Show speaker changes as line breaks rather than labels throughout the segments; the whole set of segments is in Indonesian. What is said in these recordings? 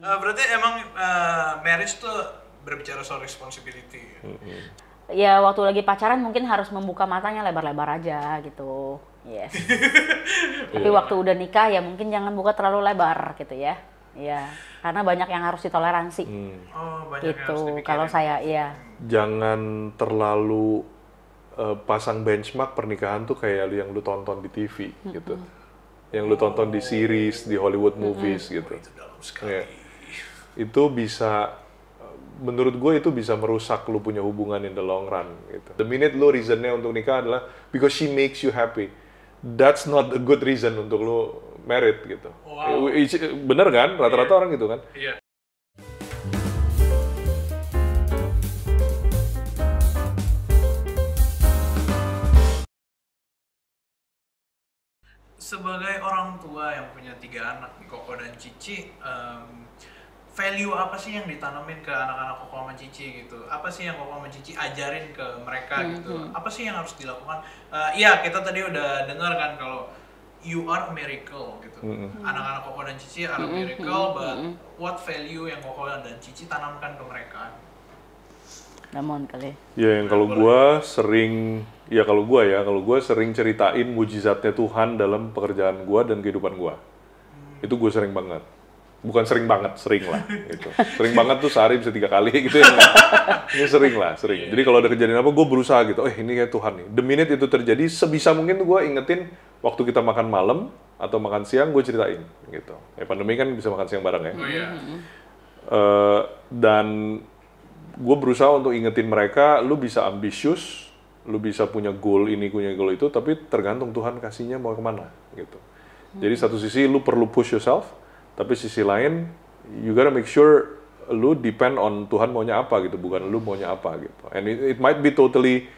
Berarti emang marriage tuh berbicara soal responsibility.
Ya waktu lagi pacaran mungkin harus membuka matanya lebar-lebar aja gitu. Yes. Tapi waktu udah nikah ya mungkin jangan buka terlalu lebar gitu ya. Iya, karena banyak yang harus ditoleransi.
Oh, banyak yang harus
Gitu.
dipikirin.
Kalau saya iya.
Jangan terlalu pasang benchmark pernikahan tuh kayak yang lu tonton di TV gitu. Yang lu tonton di series, di Hollywood movies gitu.
Itu dalam sekali.
Ya. Itu bisa, menurut gue itu bisa merusak lu punya hubungan in the long run gitu. The minute lu reasonnya untuk nikah adalah because she makes you happy, that's not a good reason untuk lu married gitu.
Wow.
Bener kan? Rata-rata orang gitu kan?
Iya. Sebagai orang tua yang punya 3 anak nih, Koko dan Cici, value apa sih yang ditanamin ke anak-anak Koko sama Cici gitu? Apa sih yang Koko sama Cici ajarin ke mereka gitu? Apa sih yang harus dilakukan? Iya, kita tadi udah dengar kan kalau you are a miracle gitu. Anak-anak Koko dan Cici are a miracle, but what value yang Koko dan Cici tanamkan ke mereka?
Ramon kali.
Ya yang kalau gue sering ceritain mujizatnya Tuhan dalam pekerjaan gue dan kehidupan gue. Itu gue sering banget. Bukan sering banget, sering lah gitu. Sering banget tuh sehari bisa 3 kali gitu ya. Ini sering lah, sering. Jadi kalau ada kejadian apa, gue berusaha gitu, ini kayak Tuhan nih. The minute itu terjadi, sebisa mungkin tuh gue ingetin waktu kita makan malam atau makan siang, gue ceritain gitu. Ya pandemi kan bisa makan siang bareng ya.
Oh iya.
Dan gue berusaha untuk ingetin mereka, lu bisa ambisius, lu bisa punya goal ini, punya goal itu, tapi tergantung Tuhan kasihnya mau kemana gitu. Jadi satu sisi lu perlu push yourself, tapi sisi lain you gotta make sure lu depend on Tuhan maunya apa gitu, bukan lu maunya apa gitu. And it might be totally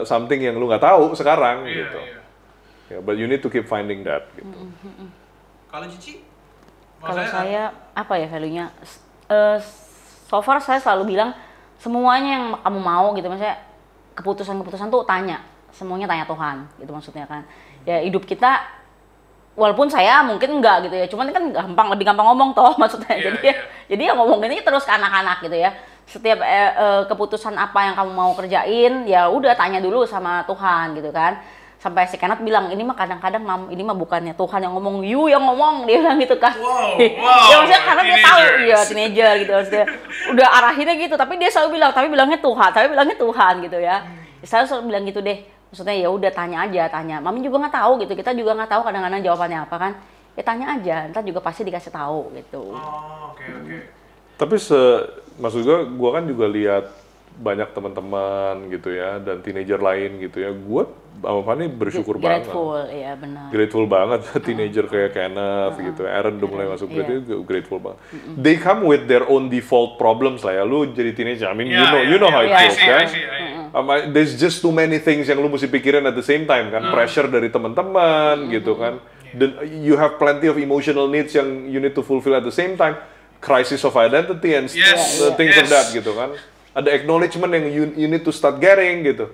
something yang lu nggak tahu sekarang gitu. Yeah, but you need to keep finding that gitu.
Kalau Cici?
Kalau saya apa ya value-nya? So far saya selalu bilang semuanya yang kamu mau gitu, maksudnya keputusan-keputusan tuh tanya, semuanya tanya Tuhan gitu maksudnya kan. Ya hidup kita walaupun saya mungkin enggak gitu ya, cuman kan lebih gampang ngomong toh maksudnya. Jadi ya ngomongin ini terus ke anak-anak gitu ya. Setiap keputusan apa yang kamu mau kerjain, ya udah tanya dulu sama Tuhan gitu kan. Sampai si Kenneth bilang, ini mah kadang-kadang ini mah bukannya Tuhan yang ngomong, you yang ngomong, dia bilang gitu kan. Ya maksudnya karena dia tahu, ya teenager gitu maksudnya. Udah arahinnya gitu, tapi dia selalu bilang, tapi bilangnya Tuhan gitu ya. Saya selalu bilang gitu deh, maksudnya ya udah tanya aja, tanya. Mami juga nggak tahu gitu, kita juga nggak tahu kadang-kadang jawabannya apa kan. Ya tanya aja, ntar juga pasti dikasih tahu gitu.
Oh, oke.
Tapi maksud gue kan juga lihat banyak teman-teman gitu ya, dan teenager lain gitu ya. Gue sama Fanny bersyukur banget.
Grateful, iya benar.
Grateful banget teenager kayak Kenneth gitu. Aaron udah mulai masuk grateful banget. They come with their own default problems lah ya. Lu jadi teenager, I mean you know how it feels kan. There's just too many things yang lu mesti pikirin at the same time kan. Pressure dari teman-teman gitu kan. Dan you have plenty of emotional needs yang you need to fulfill at the same time. Crisis of identity and things of that gitu kan. Ada acknowledgement yang you need to start getting gitu.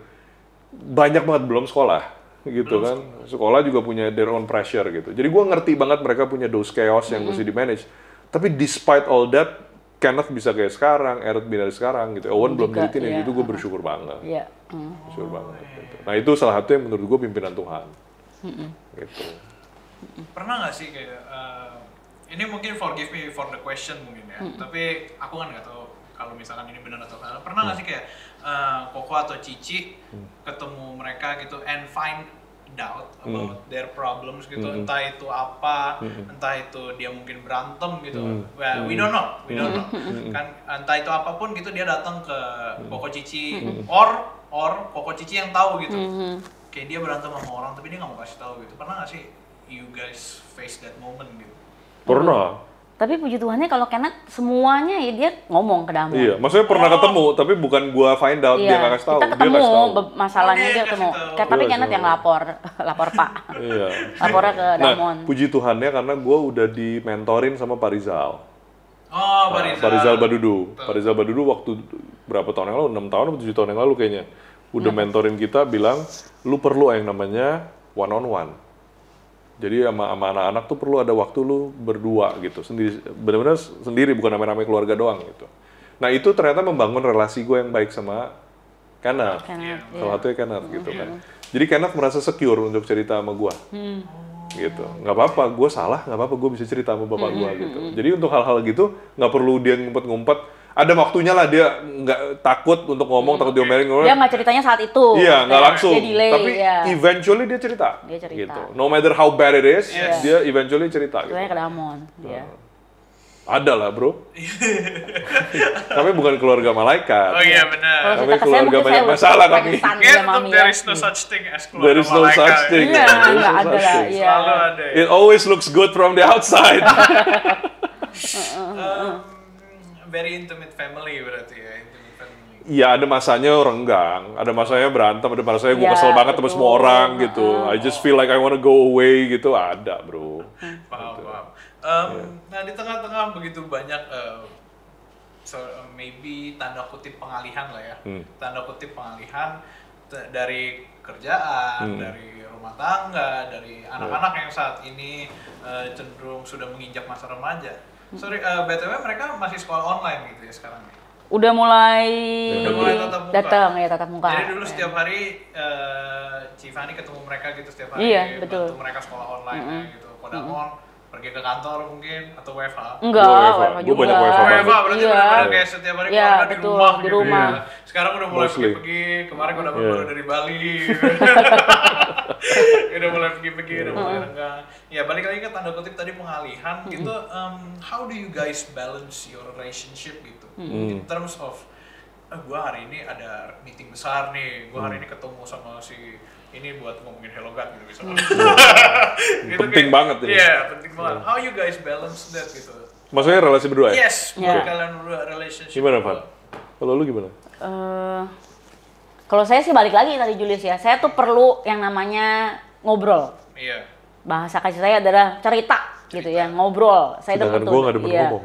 Banyak banget belum sekolah gitu kan. Sekolah juga punya their own pressure gitu. Jadi gue ngerti banget mereka punya those chaos yang mesti di manage. Tapi despite all that, Kenneth bisa kayak sekarang, Aaron bisa sekarang gitu. Owen belum jadi teenager, itu gue bersyukur banget. Bersyukur banget gitu. Nah itu salah satu yang menurut gue pimpinan Tuhan. Gitu.
Pernah nggak sih kayak ini mungkin forgive me for the question mungkin ya, tapi aku kan nggak tahu kalau misalkan ini benar atau salah. Pernah nggak sih kayak Koko atau Cici ketemu mereka gitu and find out about their problems gitu, entah itu apa, entah itu dia mungkin berantem gitu, well, we don't know, kan entah itu apapun gitu dia datang ke Koko Cici or Koko Cici yang tahu gitu, kayak dia berantem sama orang tapi dia nggak mau kasih tahu gitu. Pernah nggak sih you guys face that moment gitu?
Pernah.
Tapi puji Tuhannya kalau Kenneth semuanya ya dia ngomong ke Damon.
Iya, maksudnya pernah ketemu, tapi bukan gua find out, dia nggak kasih tahu.
Kita ketemu, masalahnya dia ketemu. Tapi Kenneth yang lapor Pak.
Iya.
Lapornya ke Damon.
Nah, puji Tuhannya karena gua udah dimentorin sama Pak Rizal.
Oh,
Pak Rizal Badudu. Pak Rizal Badudu waktu berapa tahun yang lalu, 6 tahun atau 7 tahun yang lalu kayaknya. Udah mentorin kita, bilang, lu perlu yang namanya one on one. Jadi sama anak-anak tuh perlu ada waktu lu berdua gitu, sendiri, benar-benar sendiri, bukan rame-rame keluarga doang gitu. Nah itu ternyata membangun relasi gue yang baik sama Kenneth. Salah satunya Kenneth gitu kan. Jadi Kenneth merasa secure untuk cerita sama gue. Gitu, nggak apa-apa, gue salah, nggak apa-apa, gue bisa cerita sama bapak gue gitu. Jadi untuk hal-hal gitu nggak perlu dia ngumpet-ngumpet. Ada waktunya lah dia nggak takut untuk ngomong, takut diomelin.
Dia nggak ceritanya saat itu.
Iya, nggak langsung.
Dia delay,
tapi eventually dia cerita. Gitu. No matter how bad it is, dia eventually cerita.
Ceritanya ke Damon. Dia.
Ada lah bro. Kami bukan keluarga malaikat.
Oh iya benar.
Kami keluarga banyak masalah kami.
There is no such thing as keluarga
There is no
malaikat.
such thing.
Iya, nggak ada lah.
Selalu ada.
It always looks good from the outside.
Very intimate family berarti ya, intimate family.
Iya, ada masanya renggang, ada masanya berantem, ada masanya gue kesel banget sama semua orang gitu. I just feel like I wanna go away gitu, ada bro.
Paham. Nah di tengah-tengah begitu banyak maybe tanda kutip pengalihan lah ya, tanda kutip pengalihan dari kerjaan, dari rumah tangga, dari anak-anak yang saat ini cenderung sudah menginjak masa remaja. Sorry, BTW mereka masih sekolah online gitu ya sekarang?
Udah mulai
tatap muka.
tatap muka.
Jadi dulu setiap hari Cifani ketemu mereka gitu setiap hari,
Iya, betul.
bantu mereka sekolah online gitu. Kodamon pergi ke kantor mungkin atau WFH?
Enggak, WFH juga.
banyak WFH banget.
WFH berarti benar-benar kayak setiap hari keluarga di rumah
di
gitu
rumah.
ya. Sekarang udah mulai
Mostly.
pergi-pergi, kemarin udah baru dari Bali. Udah mulai pergi-pergi, udah mulai renggang. Ya balik lagi ke tanda kutip tadi pengalihan gitu, how do you guys balance your relationship gitu? In terms of, gua hari ini ada meeting besar nih, gua hari ini ketemu sama si ini buat ngomongin Hello God gitu misalnya. Gitu,
Penting banget ini.
Iya, penting banget. How you guys balance that gitu?
Maksudnya relasi berdua ya?
Yes, buat kalian berdua relationship.
Gimana Van? Kalau lu gimana?
Kalau saya sih balik lagi tadi Julius ya, saya tuh perlu yang namanya ngobrol.
Iya.
Bahasa kasih saya adalah cerita gitu ya, ngobrol. Saya
Sedangkan gue nggak demen ngomong.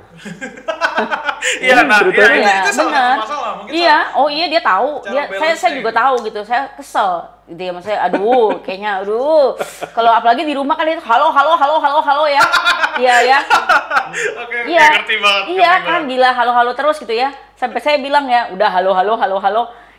Iya, nah, itu salah
bener.
satu masalah. Mungkin
Iya, oh iya dia tahu.
Cara
Saya juga tahu gitu. Saya kesel gitu ya, maksudnya aduh, kayaknya aduh. Kalau apalagi di rumah kan itu halo ya. Iya ya.
Oke,
Iya.
ngerti banget.
Iya kan gila halo terus gitu ya. Sampai saya bilang ya, udah halo.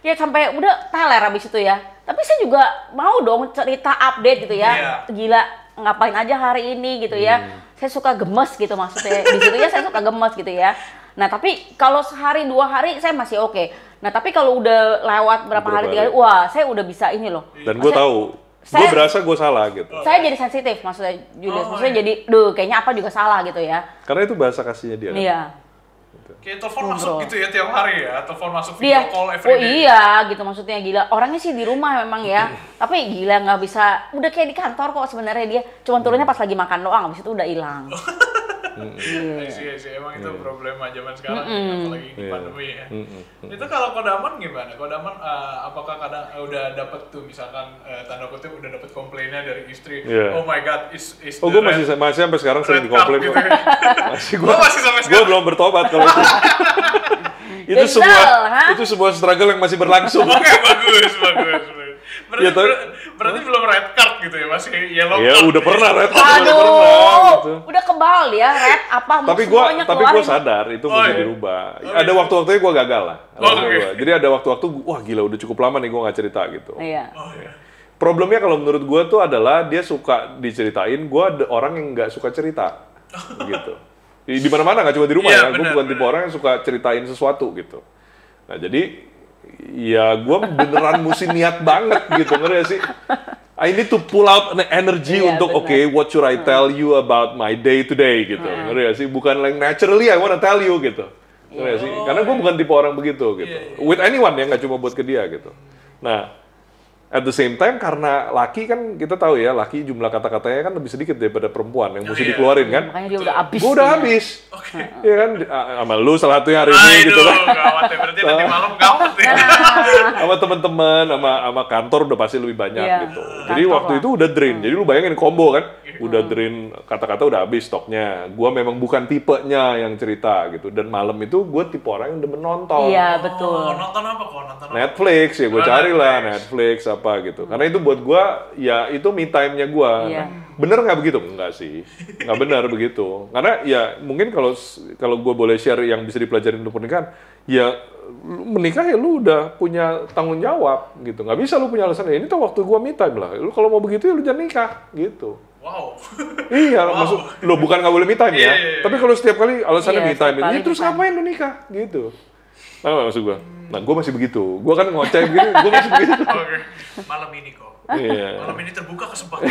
Ya sampai udah teler habis itu ya. Tapi saya juga mau dong cerita update gitu ya.
Iya.
Gila ngapain aja hari ini gitu ya. Saya suka gemes gitu maksudnya. Di situ ya saya suka gemes gitu ya. Nah, tapi kalau sehari 2 hari saya masih oke. Nah, tapi kalau udah lewat berapa hari 3 hari, wah, saya udah bisa ini loh.
Dan gue tahu, gue berasa gue salah gitu.
Saya jadi sensitif maksudnya Julius. Maksudnya jadi, kayaknya apa juga salah gitu ya.
Karena itu bahasa kasihnya dia. Kan?
Iya.
Kayak telepon masuk gitu ya tiap hari ya, telepon masuk video call every
Oh
day.
iya gitu maksudnya gila. Orangnya sih di rumah memang ya. Tapi gila nggak bisa. Udah kayak di kantor kok sebenarnya dia. Cuma turunnya pas lagi makan doang. Habis itu udah hilang.
Iya sih, emang itu problema zaman sekarang ya, apalagi di pandemi ya. Itu kalau Kodamon gimana? Kodamon apakah kadang udah dapet tuh misalkan tanda kutip udah dapet komplainnya dari istri?
Yeah.
Oh my god, is
Oh, gue masih sampai sekarang sering dikomplain.
gitu ya?
Gue
masih sampai
gue belum bertobat kalau itu. Itu sebuah struggle yang masih berlangsung.
Oke, bagus.
Ya,
Berarti belum red card gitu ya, masih yellow
Ya
card.
udah pernah red card,
Aduh,
udah pernah gitu.
udah kebal ya, red apa
Tapi gue sadar itu mesti dirubah. Ada waktu-waktunya gue gagal lah. Jadi ada waktu-waktu wah gila udah cukup lama nih gue nggak cerita gitu.
Iya.
Problemnya kalau menurut gue tuh adalah dia suka diceritain, gue ada orang yang nggak suka cerita gitu. Di mana-mana nggak cuma di rumah ya, gue bukan tipe orang yang suka ceritain sesuatu gitu. Nah jadi ya gue beneran mesti niat banget gitu, ngerti gak sih? I need to pull out an energy untuk okay, what should I tell you about my day today gitu, ngerti gak sih? Bukan like naturally I wanna tell you gitu, ngerti gak sih? Karena gue bukan tipe orang begitu gitu. With anyone ya, nggak cuma buat ke dia gitu. Nah, at the same time karena laki kan kita tahu ya, laki jumlah kata-katanya kan lebih sedikit daripada perempuan yang mesti dikeluarin kan.
Makanya dia udah habis.
Gue udah habis. Iya kan, sama lu salah satunya hari ini gitu kan.
Gawat ya, berarti nanti malam gawat ya.
Sama teman-teman, sama kantor udah pasti lebih banyak gitu. Jadi waktu itu udah drain. Jadi lu bayangin combo kan, udah drain kata-kata udah habis stoknya. Gua memang bukan tipenya yang cerita gitu. Dan malam itu gue tipe orang yang demen nonton.
Iya betul.
Nonton apa kok? Nonton apa?
Netflix ya, gue carilah Netflix apa gitu. Karena itu buat gue ya itu me time-nya gue.
Iya.
Bener nggak begitu? Enggak sih, nggak benar begitu. Karena ya mungkin kalau gue boleh share yang bisa dipelajarin untuk pernikahan, ya menikah ya lu udah punya tanggung jawab gitu. Nggak bisa lu punya alasan, ya ini tuh waktu gue me time lah. Lu kalau mau begitu ya lu jangan nikah gitu.
Wow.
Iya, maksud lu bukan nggak boleh me time ya. Tapi kalau setiap kali alasannya me time,
kali
terus ngapain lu nikah gitu. Tahu nggak maksud gue? Nah, gue masih begitu. Gue kan ngoceh begini, gue masih begitu.
Oke. Malam ini kok.
Iya.
Malam ini terbuka kesempatan.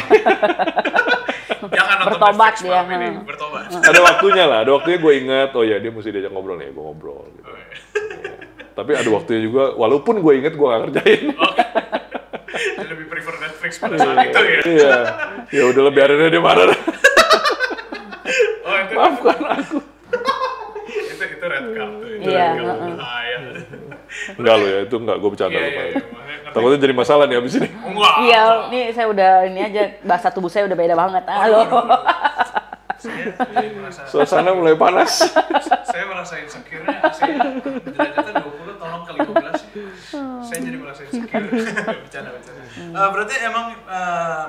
Jangan nonton
Bertobat
Netflix
dia.
malam ini, bertobat.
Ada waktunya lah, ada waktunya gue ingat, oh ya dia mesti diajak ngobrol nih, gue ngobrol. Gitu.
Oke.
Iya. Tapi ada waktunya juga, walaupun gue inget gue gak ngerjain.
Oke. Dia lebih prefer Netflix pada saat itu ya.
Iya, ya udah lebih biarin dia marah.
Oh, itu
Maafkan aku.
itu red card tuh. Itu
Iya,
red card bahaya.
Enggak lo ya, itu enggak, gue bercanda.
Iya,
Pak.
iya, iya.
Takutnya jadi masalah nih abis ini.
Enggak.
Iya, ini saya udah ini aja bahasa tubuh saya udah beda banget. Halo.
Saya merasa
Suasana mulai panas.
saya merasa insecure-nya derajatnya 20 tolong kali 12. Saya jadi merasa insecure. Bercanda. Berarti emang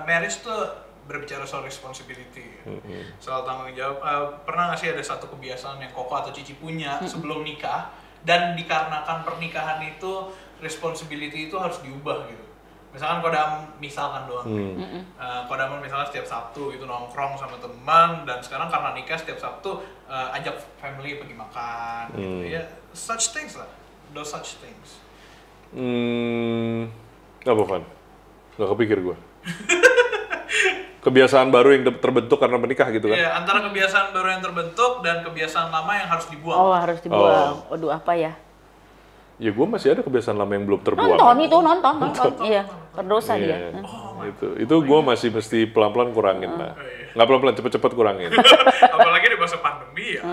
marriage tuh berbicara soal responsibility, soal tanggung jawab. Pernah nggak sih ada satu kebiasaan yang Koko atau Cici punya sebelum nikah, dan dikarenakan pernikahan itu responsibility itu harus diubah gitu? Misalkan Kodam misalkan doang, Kodam misalnya setiap Sabtu itu nongkrong sama teman, dan sekarang karena nikah setiap Sabtu ajak family pergi makan, gitu ya, such things lah, those such things.
Apa Van? Gak kepikir gue. Kebiasaan baru yang terbentuk karena menikah gitu kan?
Iya, antara kebiasaan baru yang terbentuk dan kebiasaan lama yang harus dibuang.
Oh, harus dibuang. Waduh, apa ya?
Ya gue masih ada kebiasaan lama yang belum terbuang.
Nonton. Iya, berdosa dia.
Itu gue masih mesti pelan-pelan kurangin lah. Nggak pelan-pelan, cepet-cepet kurangin.
Apalagi di masa pandemi ya,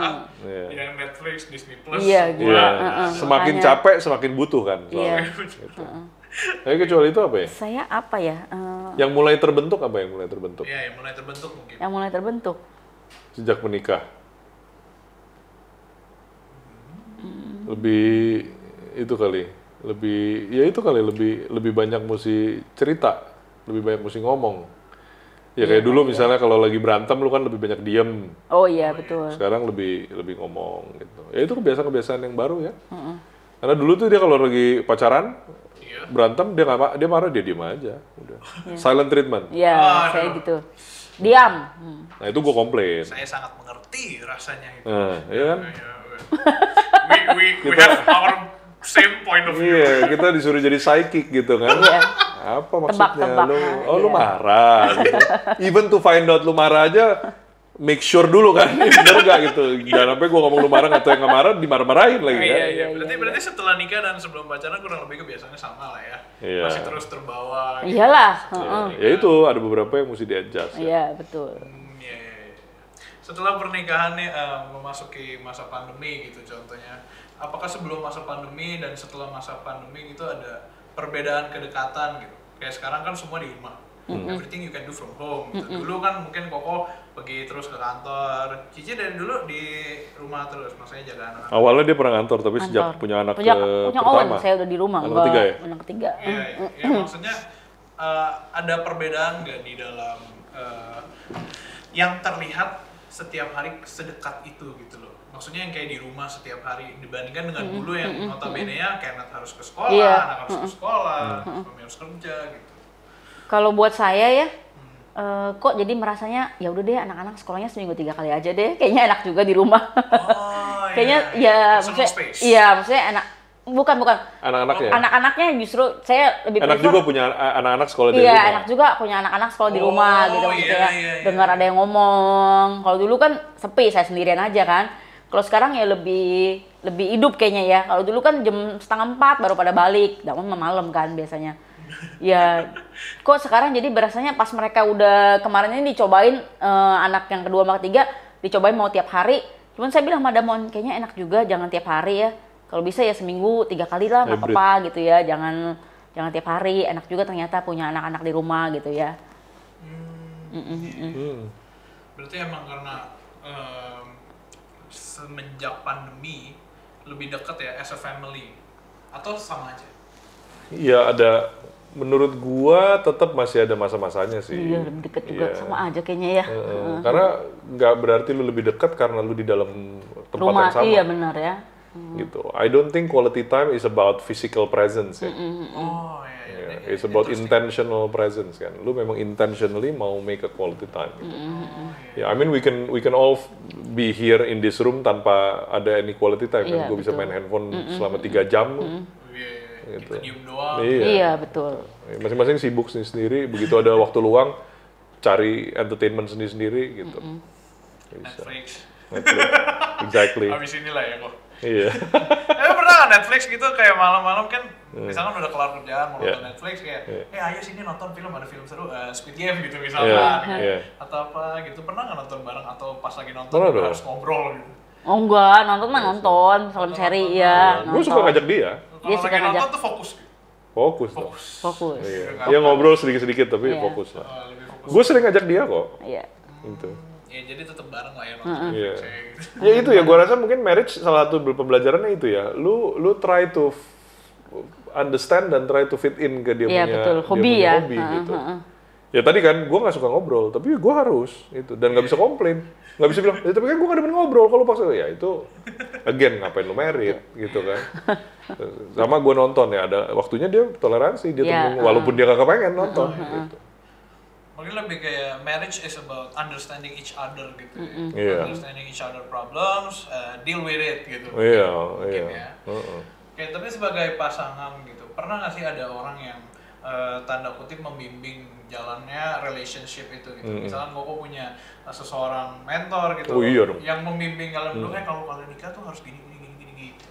yang Netflix, Disney Plus.
Iya,
Iya, semakin
makanya.
capek semakin butuh kan.
Iya.
Gitu. Tapi kecuali itu apa ya?
Saya apa ya?
Yang mulai terbentuk apa yang mulai terbentuk?
Iya, yang mulai terbentuk mungkin.
Yang mulai terbentuk.
Sejak menikah. Lebih itu kali, lebih banyak mesti cerita, lebih banyak mesti ngomong. Ya kayak dulu misalnya kalau lagi berantem lu kan lebih banyak diem.
Oh iya, betul.
Sekarang lebih ngomong gitu. Ya itu kebiasaan-kebiasaan yang baru ya. Karena dulu tuh dia kalau lagi pacaran berantem dia marah dia diem aja, udah. Silent treatment.
Iya, saya gitu. Diam.
Nah itu gue komplain.
Saya sangat mengerti rasanya itu.
Nah, iya kan?
We have our same point of view.
Iya, kita disuruh jadi psychic gitu kan.
Iya.
Apa maksudnya?
Tebak-tebak.
Lu marah gitu. Even to find out lu marah aja, make sure dulu kan, bener gak gitu. Jangan sampai gue ngomong lu marah atau yang nggak marah dimarah-marahin lagi kan.
Iya. Berarti setelah nikah dan sebelum pacaran kurang lebih kebiasaannya sama lah ya.
Iya.
Masih terus terbawa. Gitu.
Iyalah.
Ya itu ada beberapa yang mesti di-adjust ya.
Iya, betul.
Iya. Setelah pernikahan nih memasuki masa pandemi gitu contohnya. Apakah sebelum masa pandemi dan setelah masa pandemi itu ada perbedaan kedekatan gitu? Kayak sekarang kan semua di rumah. Everything you can do from home gitu. Dulu kan mungkin Koko pergi terus ke kantor. Cici dari dulu di rumah terus, maksudnya jaga anak-anak.
Awalnya dia pernah kantor, tapi sejak punya anak pertama.
Saya udah di rumah.
Anak ketiga ya?
Anak ketiga.
Iya, maksudnya ada perbedaan nggak di dalam yang terlihat setiap hari sedekat itu gitu loh. Maksudnya yang kayak di rumah setiap hari dibandingkan dengan dulu yang notabene-nya Kenneth harus ke sekolah, anak harus ke sekolah, suami harus kerja gitu.
Kalau buat saya ya, kok jadi merasanya ya udah deh anak-anak sekolahnya seminggu 3 kali aja deh. Kayaknya enak juga di rumah.
Oh,
Kayaknya maksudnya bukan
Anak-anaknya?
Anak-anaknya justru saya lebih
Anak juga punya anak-anak sekolah di rumah?
Iya, anak juga punya anak-anak sekolah di rumah gitu maksudnya. Dengar ada yang ngomong. Kalau dulu kan sepi, saya sendirian aja kan. Kalau sekarang ya lebih hidup kayaknya ya. Kalau dulu kan jam 3:30 baru pada balik. Bangun malam kan biasanya. Ya, kok sekarang jadi berasanya pas mereka udah kemarin ini dicobain anak yang kedua sama ketiga dicobain mau tiap hari. Cuman saya bilang Madam kayaknya enak juga jangan tiap hari ya. Kalau bisa ya seminggu 3 kali lah nggak apa-apa gitu ya. Jangan tiap hari. Enak juga ternyata punya anak-anak di rumah gitu ya.
Berarti emang karena semenjak pandemi lebih dekat ya as a family atau sama aja?
Iya ada, menurut gua tetap masih ada masa-masanya sih.
Iya, lebih deket juga sama aja kayaknya ya.
Karena nggak berarti lu lebih dekat karena lu di dalam tempat
Rumah,
yang sama.
iya benar ya.
Gitu. I don't think quality time is about physical presence ya.
Oh iya.
Yeah, it's about intentional presence kan. Lu memang intentionally mau make a quality time. Gitu. Ya, I mean we can all be here in this room tanpa ada any quality time.
Iya,
Kan gue bisa
betul.
main handphone selama 3 jam.
Iya.
Gitu.
Kita diem doang.
Iya, betul.
Masing-masing sibuk sendiri. Begitu ada waktu luang, cari entertainment sendiri-sendiri gitu. Bisa.
Netflix.
Exactly.
Habis inilah ya kok.
Iya.
Pernah nggak Netflix gitu kayak malam-malam kan, misalkan udah kelar kerjaan mau nonton Netflix kayak, ayo sini nonton film, ada film seru, Squid Game gitu misalkan, atau apa gitu. Pernah nggak nonton bareng atau pas lagi nonton juga harus ngobrol gitu?
Oh enggak, nonton mah nonton, film seri ya.
Gue suka ngajak dia.
Dia
Kalau
suka
lagi nonton
ngajak.
tuh fokus.
Fokus.
Iya. Dia ngobrol sedikit-sedikit tapi
Iya.
fokus lah.
Lebih fokus.
Gue sering ngajak dia kok.
Iya.
Gitu.
Ya jadi tetap bareng lah ya nonton
Iya.
Netflix kayak gitu.
Ya itu ya, gue rasa mungkin marriage salah satu pembelajarannya itu ya. Lu try to understand dan try to fit in ke dia
Iya,
punya
betul.
dia
Hobi
punya
ya.
hobi gitu. Ya tadi kan gue nggak suka ngobrol, tapi gue harus itu dan nggak bisa komplain, nggak bisa bilang, ya, tapi kan gue nggak demen ngobrol kalau paksa ya itu, again ngapain lu married gitu kan. Sama gue nonton ya ada waktunya dia toleransi dia
Iya,
temen, walaupun dia nggak kepengen nonton gitu.
Mungkin lebih kayak marriage is about understanding each other gitu ya.
Iya.
Understanding each other problems, deal with it gitu.
Iya,
Mungkin
iya.
ya. Oke, tapi sebagai pasangan gitu, pernah nggak sih ada orang yang tanda kutip membimbing jalannya relationship itu gitu? Misalkan Koko punya seseorang mentor gitu,
Oh, iya dong.
yang membimbing kalian berdua, kalau kalian nikah tuh harus gini gitu.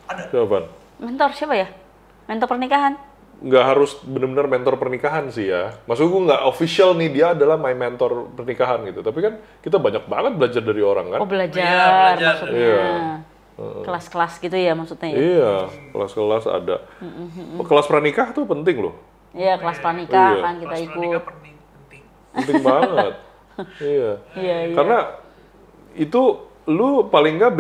Ada?
Siapa?
Mentor siapa ya? Mentor pernikahan?
Nggak harus benar-benar mentor pernikahan sih ya. Maksud gue nggak official nih dia adalah my mentor pernikahan gitu. Tapi kan kita banyak banget belajar dari orang kan.
Oh belajar,
Iya, belajar.
maksudnya.
Iya.
Kelas-kelas gitu ya maksudnya ya?
Iya, kelas-kelas ada. Kelas pranikah tuh penting loh.
Iya, kelas pranikah
Iya.
kan kita
Kelas
ikut.
pranikah penting.
Penting banget. Iya.
Iya.
Karena itu lu paling nggak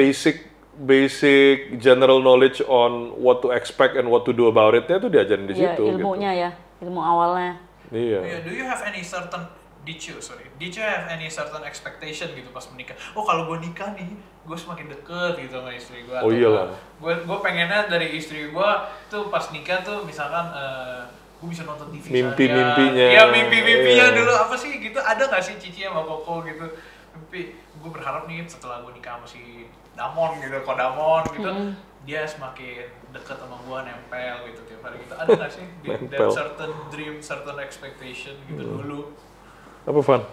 basic general knowledge on what to expect and what to do about it-nya tuh diajarin di
Iya,
situ
ilmunya ya, ilmu awalnya.
gitu. Iya.
Yeah, do you have any certain did you have any certain expectation gitu pas menikah? Oh kalau gue nikah nih, gue semakin deket gitu sama istri gue.
Oh iyalah.
Gue pengennya dari istri gue tuh pas nikah tuh misalkan gue bisa nonton TV
Mimpi-mimpinya.
Iya mimpi-mimpinya
Iya.
dulu apa sih gitu, ada nggak sih Cici sama Koko gitu? Mimpi gue berharap nih setelah gue nikah sama si Damon gitu, Kodamon gitu, dia semakin dekat sama gue, nempel gitu tiap hari gitu. Ada nggak sih that
Nempel.
certain dream, certain expectation gitu dulu?
Apa Van?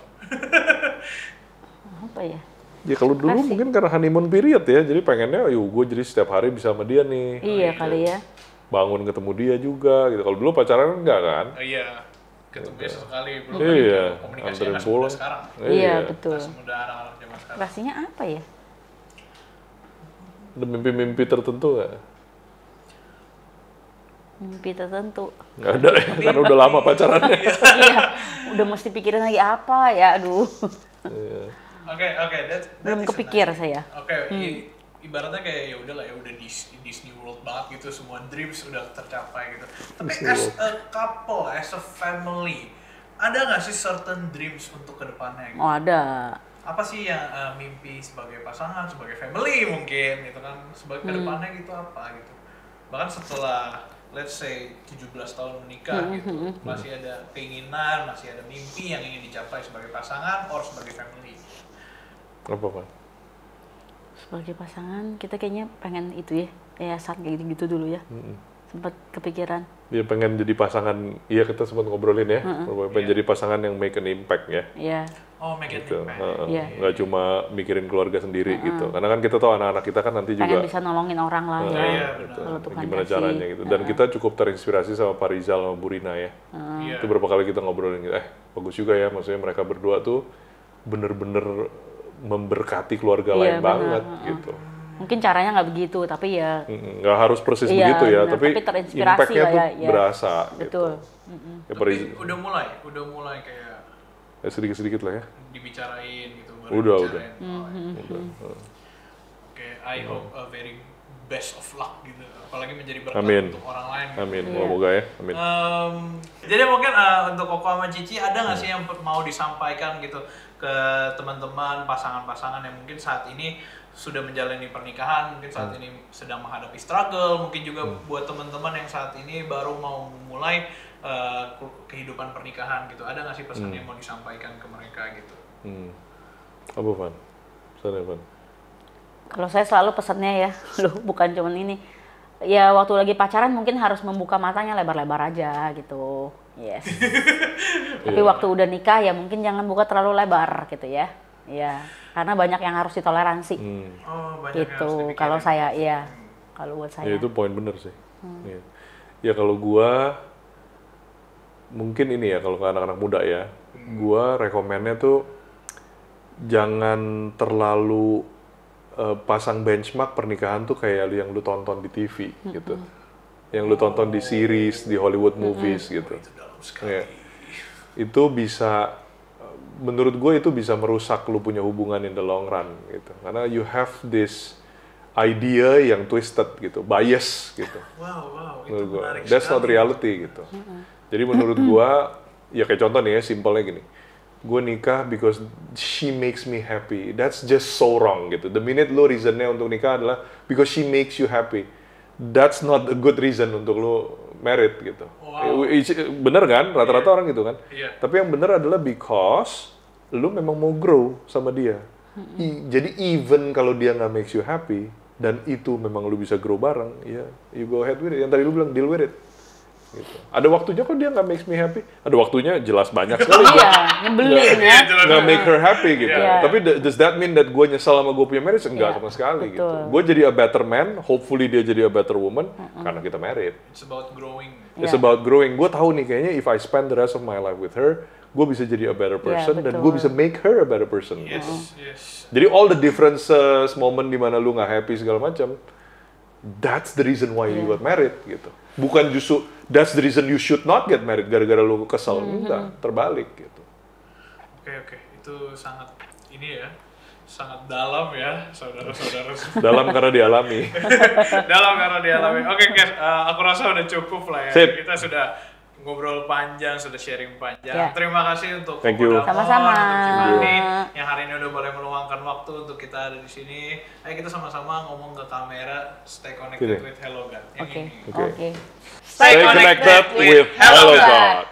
Apa ya?
Ya kalau dulu
Kasih.
mungkin karena honeymoon period ya, jadi pengennya, yuk gue jadi setiap hari bisa sama dia nih.
Iya kali ya.
Bangun ketemu dia juga gitu. Kalau dulu pacaran enggak kan?
Oh iya, ketemu sesekali belum
Iya,
komunikasi
anterin
nggak semudah
pulang.
sekarang.
Iya betul.
Nggak semudah anak-anak zaman sekarang.
Rasanya apa ya?
Ada mimpi-mimpi tertentu nggak?
Mimpi tertentu.
Nggak ada ya, karena udah lama pacarannya.
Iya, udah mesti pikirin lagi apa ya, aduh.
Iya.
Oke, that
Belum
is a
kepikir
nice-
saya.
Oke, ibaratnya kayak ya udahlah ya udah Disney World banget gitu, semua dreams udah tercapai gitu. Tapi as a couple, as a family, ada nggak sih certain dreams untuk kedepannya gitu?
Oh ada.
Apa sih yang mimpi sebagai pasangan, sebagai family mungkin gitu kan, sebagai kedepannya gitu apa gitu. Bahkan setelah let's say 17 tahun menikah gitu, masih ada keinginan, masih ada mimpi yang ingin dicapai sebagai pasangan or sebagai family.
Apa Van?
Sebagai pasangan kita kayaknya pengen itu ya, yayasan kayak gitu-gitu dulu ya. Sempat kepikiran.
Dia pengen jadi pasangan, iya kita sempat ngobrolin ya, pengen jadi pasangan yang make an impact ya.
Iya.
Oh, make it
Gitu.
impact.
Iya.
Nggak cuma mikirin keluarga sendiri gitu. Karena kan kita tahu anak-anak kita kan nanti
Pengen
juga
bisa nolongin orang lah ya.
Iya,
gitu.
Kalau Tuhan
Gimana
kasih.
caranya gitu. Dan kita cukup terinspirasi sama Pak Rizal sama Bu Rina ya.
Iya.
Itu berapa kali kita ngobrolin gitu, bagus juga ya, maksudnya mereka berdua tuh bener-bener memberkati keluarga
Iya,
lain
benar.
banget gitu.
Mungkin caranya nggak begitu, tapi ya
Nggak harus persis
Iya,
begitu ya,
benar.
tapi
Tapi terinspirasi
impact-nya
lah
tuh
ya, iya.
berasa
betul.
gitu. Ya, Pak
Tapi
Rizal,
udah mulai kayak
ya sedikit-sedikit lah ya.
dibicarain gitu.
Udah,
bicarain.
udah.
Oke, I hope a very best of luck gitu, apalagi menjadi berkat untuk orang lain.
Amin, semoga ya. Amin.
Jadi mungkin untuk Koko sama Cici ada nggak sih yang mau disampaikan gitu ke teman-teman pasangan-pasangan yang mungkin saat ini sudah menjalani pernikahan, mungkin saat ini sedang menghadapi struggle, mungkin juga buat teman-teman yang saat ini baru mau memulai kehidupan pernikahan gitu, ada nggak sih pesan yang mau disampaikan ke mereka gitu?
Apa Van? Pesannya Van?
Kalau saya selalu pesannya ya, bukan cuman ini. Ya waktu lagi pacaran mungkin harus membuka matanya lebar-lebar aja gitu. Yes. Tapi waktu udah nikah ya mungkin jangan buka terlalu lebar gitu ya. Ya, karena banyak yang harus ditoleransi. Gitu. Kalau saya kalau buat saya.
Ya itu poin bener sih. Ya kalau gua mungkin ini ya kalau ke anak-anak muda ya, gua rekomennya tuh jangan terlalu pasang benchmark pernikahan tuh kayak yang lu tonton di TV gitu, yang lu tonton di series, di Hollywood movies gitu. Ya. Itu bisa, menurut gue itu bisa merusak lu punya hubungan in the long run gitu, karena you have this idea yang twisted gitu, bias gitu.
Wow,
Menurut
itu
gue,
menarik
that's not reality gitu. Jadi menurut gue, ya kayak contoh nih ya, simpelnya gini. Gue nikah because she makes me happy. That's just so wrong gitu. The minute lo reasonnya untuk nikah adalah because she makes you happy. That's not a good reason untuk lo married gitu. Wow. Bener kan? Rata-rata orang gitu kan. Tapi yang bener adalah because lo memang mau grow sama dia. Jadi even kalau dia nggak makes you happy dan itu memang lo bisa grow bareng, ya you go ahead with it. Yang tadi lo bilang deal with it. Gitu. Ada waktunya kok dia nggak makes me happy. Ada waktunya jelas banyak sekali.
Nyebelin ya.
Nggak make her happy gitu. Tapi does that mean that gue nyesal sama gue punya marriage? Enggak sama sekali gitu. Gue jadi a better man, hopefully dia jadi a better woman karena kita married.
It's about growing.
It's about growing. Gue tahu nih kayaknya if I spend the rest of my life with her, gue bisa jadi a better person dan gue bisa make her a better person.
Yes.
Jadi all the differences, moment dimana lu nggak happy segala macam, that's the reason why you got married gitu. Bukan justru that's the reason you should not get married gara-gara lu kesel, enggak, terbalik gitu.
Oke, itu sangat ini ya, sangat dalam ya, saudara-saudara.
Dalam karena dialami.
Dalam karena dialami. Oke, guys, aku rasa udah cukup lah ya.
Sip.
Kita sudah ngobrol panjang, sudah sharing panjang. Terima kasih untuk
Thank you.
Sama-sama.
Yang hari ini udah boleh meluangkan waktu untuk kita ada di sini. Ayo kita sama-sama ngomong ke kamera, stay connected with Hello God.
Oke.
Stay
Stay connected with Hello God.